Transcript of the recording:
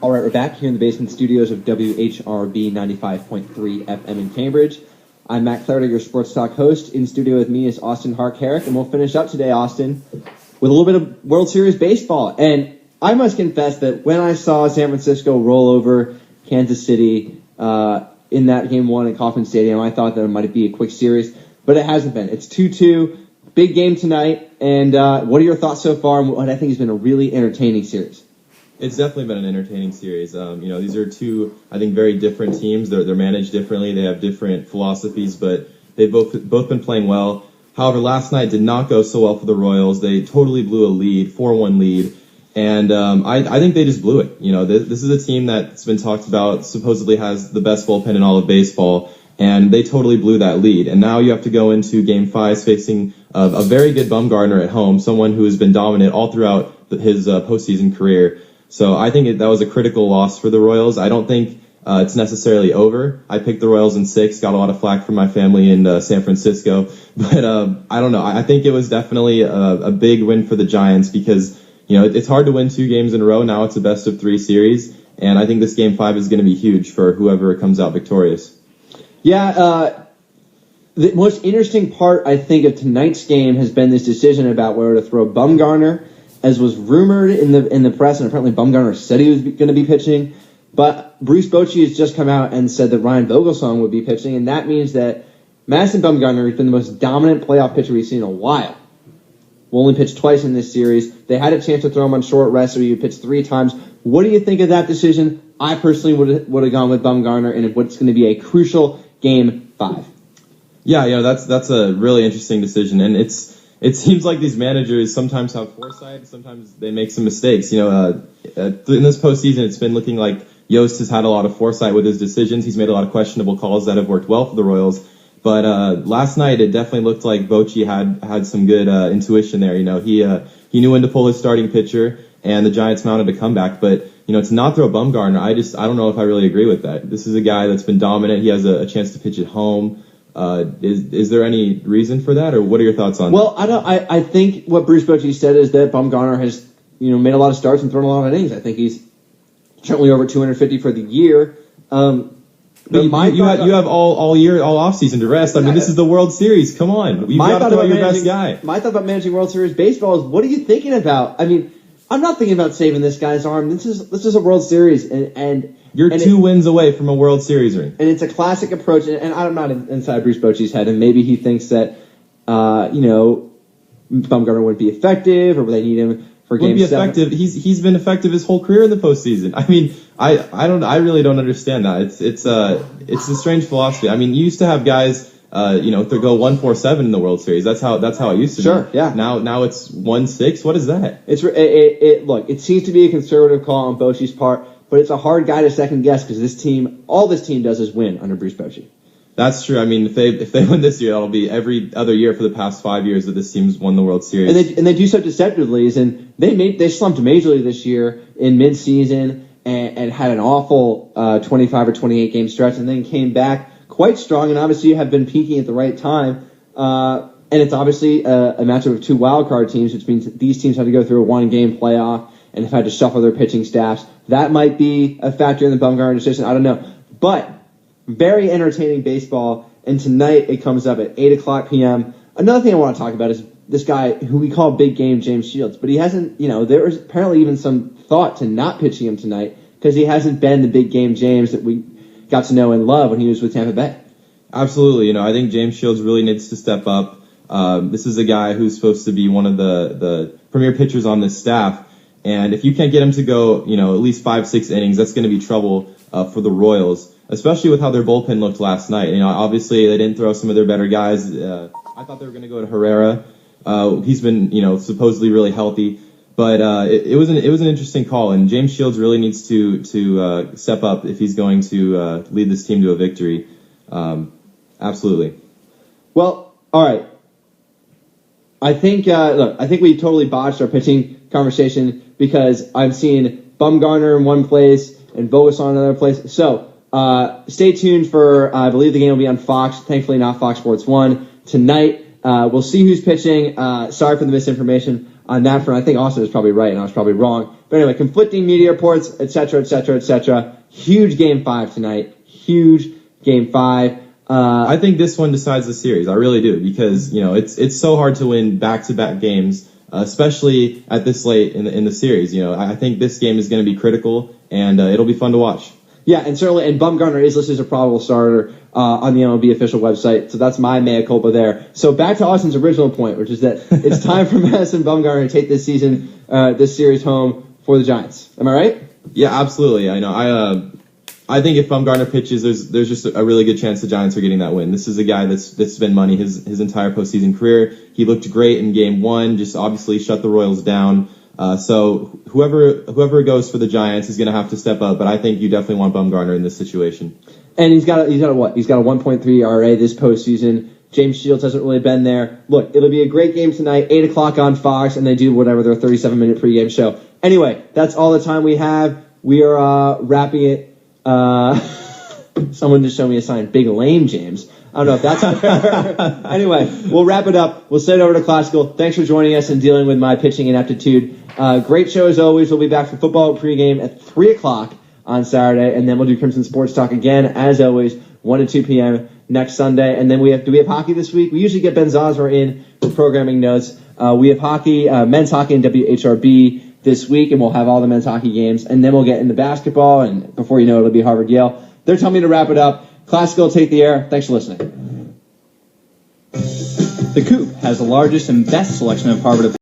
All right, we're back here in the basement studios of WHRB 95.3 FM in Cambridge. I'm Matt Clarida, your sports talk host. In studio with me is Austin Hark-Herrick, and we'll finish up today, Austin, with a little bit of World Series baseball. And I must confess that when I saw San Francisco roll over Kansas City in that Game 1 at Kauffman Stadium, I thought that it might be a quick series, but it hasn't been. It's 2-2, big game tonight, and what are your thoughts so far on what I think has been a really entertaining series? It's definitely been an entertaining series. These are two, I think, very different teams. They're managed differently. They have different philosophies, but they've both been playing well. However, last night did not go so well for the Royals. They totally blew a lead, 4-1 lead, and I think they just blew it. This is a team that's been talked about, supposedly has the best bullpen in all of baseball, and they totally blew that lead. And now you have to go into Game 5 facing a very good Bumgarner at home, someone who has been dominant all throughout his postseason career. So I think that was a critical loss for the Royals. I don't think it's necessarily over. I picked the Royals in 6, got a lot of flack from my family in San Francisco. But I don't know. I think it was definitely a big win for the Giants because, it's hard to win 2 games in a row. Now it's a best-of-3 series. And I think this Game 5 is going to be huge for whoever comes out victorious. Yeah, the most interesting part, I think, of tonight's game has been this decision about whether to throw Bumgarner, as was rumored in the press, and apparently Bumgarner said he was going to be pitching. But Bruce Bochy has just come out and said that Ryan Vogelsong would be pitching, and that means that Madison Bumgarner has been the most dominant playoff pitcher we've seen in a while. Will only pitch twice in this series. They had a chance to throw him on short rest, so he would pitch 3 times. What do you think of that decision? I personally would have gone with Bumgarner in what's going to be a crucial Game 5. Yeah, that's a really interesting decision, and it seems like these managers sometimes have foresight, sometimes they make some mistakes. In this postseason, it's been looking like Yost has had a lot of foresight with his decisions. He's made a lot of questionable calls that have worked well for the Royals. But last night, it definitely looked like Bochy had some good intuition there. He knew when to pull his starting pitcher, and the Giants mounted a comeback. But to not throw Bumgarner, I don't know if I really agree with that. This is a guy that's been dominant. He has a chance to pitch at home. Is there any reason for that, or what are your thoughts on that? Well, I think what Bruce Bochy said is that Bumgarner has, made a lot of starts and thrown a lot of innings. I think he's certainly over 250 for the year. But you have all year, all off season to rest. I mean, this is the World Series. Come on, you've got to throw your best guy. My thought about managing World Series baseball is, what are you thinking about? I mean, I'm not thinking about saving this guy's arm. This is a World Series, and you're 2 wins away from a World Series ring. And it's a classic approach, and I'm not inside Bruce Bochy's head, and maybe he thinks that, Bumgarner wouldn't be effective, or would they need him for Game 7. Effective. He's been effective his whole career in the postseason. I mean, I really don't understand that. It's a strange philosophy. I mean, you used to have guys, to go 1-4-7 in the World Series. That's how it used to be. Sure, yeah. Now it's 1-6. What is that? Look, it seems to be a conservative call on Bochy's part, but it's a hard guy to second guess because all this team does is win under Bruce Bochy. That's true. I mean, if they win this year, that'll be every other year for the past 5 years that this team's won the World Series. And they do so deceptively. And they slumped majorly this year in midseason and had an awful 25 or 28 game stretch, and then came back quite strong. And obviously, have been peaking at the right time. And it's obviously a matchup of 2 wildcard teams, which means these teams have to go through a 1-game playoff and have had to shuffle their pitching staffs. That might be a factor in the Bumgarner decision. I don't know, but very entertaining baseball, and tonight it comes up at 8 o'clock p.m. Another thing I want to talk about is this guy who we call Big Game James Shields, but he hasn't, there was apparently even some thought to not pitching him tonight because he hasn't been the Big Game James that we got to know and love when he was with Tampa Bay. Absolutely. I think James Shields really needs to step up. This is a guy who's supposed to be one of the premier pitchers on this staff, and if you can't get him to go, at least 5-6 innings, that's going to be trouble for the Royals, especially with how their bullpen looked last night. Obviously they didn't throw some of their better guys. I thought they were going to go to Herrera. He's been, supposedly really healthy, but it was an interesting call, and James Shields really needs to step up if he's going to lead this team to a victory. Absolutely. Well, all right. I think we totally botched our pitching conversation because I'm seeing Bumgarner in one place and Vogelsong in another place. So stay tuned for, I believe the game will be on Fox, thankfully not Fox Sports 1 tonight. We'll see who's pitching. Sorry for the misinformation. on that front. I think Austin was probably right and I was probably wrong. But anyway, conflicting media reports, etc., etc., etc. Huge Game 5 tonight. Huge Game 5. I think this one decides the series. I really do, because it's so hard to win back-to-back games, especially at this late in the series. I think this game is going to be critical, and it'll be fun to watch. Yeah, and certainly, and Bumgarner is listed as a probable starter on the MLB official website, so that's my mea culpa there. So back to Austin's original point, which is that it's time for Madison Bumgarner to take this series home for the Giants. Am I right? Yeah, absolutely. I know. I think if Bumgarner pitches, there's just a really good chance the Giants are getting that win. This is a guy that's spent money his entire postseason career. He looked great in Game 1, just obviously shut the Royals down. So whoever goes for the Giants is going to have to step up, but I think you definitely want Bumgarner in this situation. And he's got a what? He's got a 1.3 ERA this postseason. James Shields hasn't really been there. Look, it'll be a great game tonight, 8 o'clock on Fox, and they do whatever, their 37-minute pregame show. Anyway, that's all the time we have. We are wrapping it. Someone just showed me a sign, Big Lame James. I don't know if that's fair. Anyway, we'll wrap it up. We'll send it over to Classical. Thanks for joining us and dealing with my pitching ineptitude. Great show as always. We'll be back for football pregame at 3 o'clock on Saturday, and then we'll do Crimson Sports Talk again, as always, 1 to 2 p.m. next Sunday. And then do we have hockey this week? We usually get Ben Zosmer in for programming notes. We have hockey, men's hockey and WHRB this week, and we'll have all the men's hockey games. And then we'll get into basketball, and before you know it, it'll be Harvard-Yale. They're telling me to wrap it up. Classical, take the air. Thanks for listening. The Coop has the largest and best selection of Harvard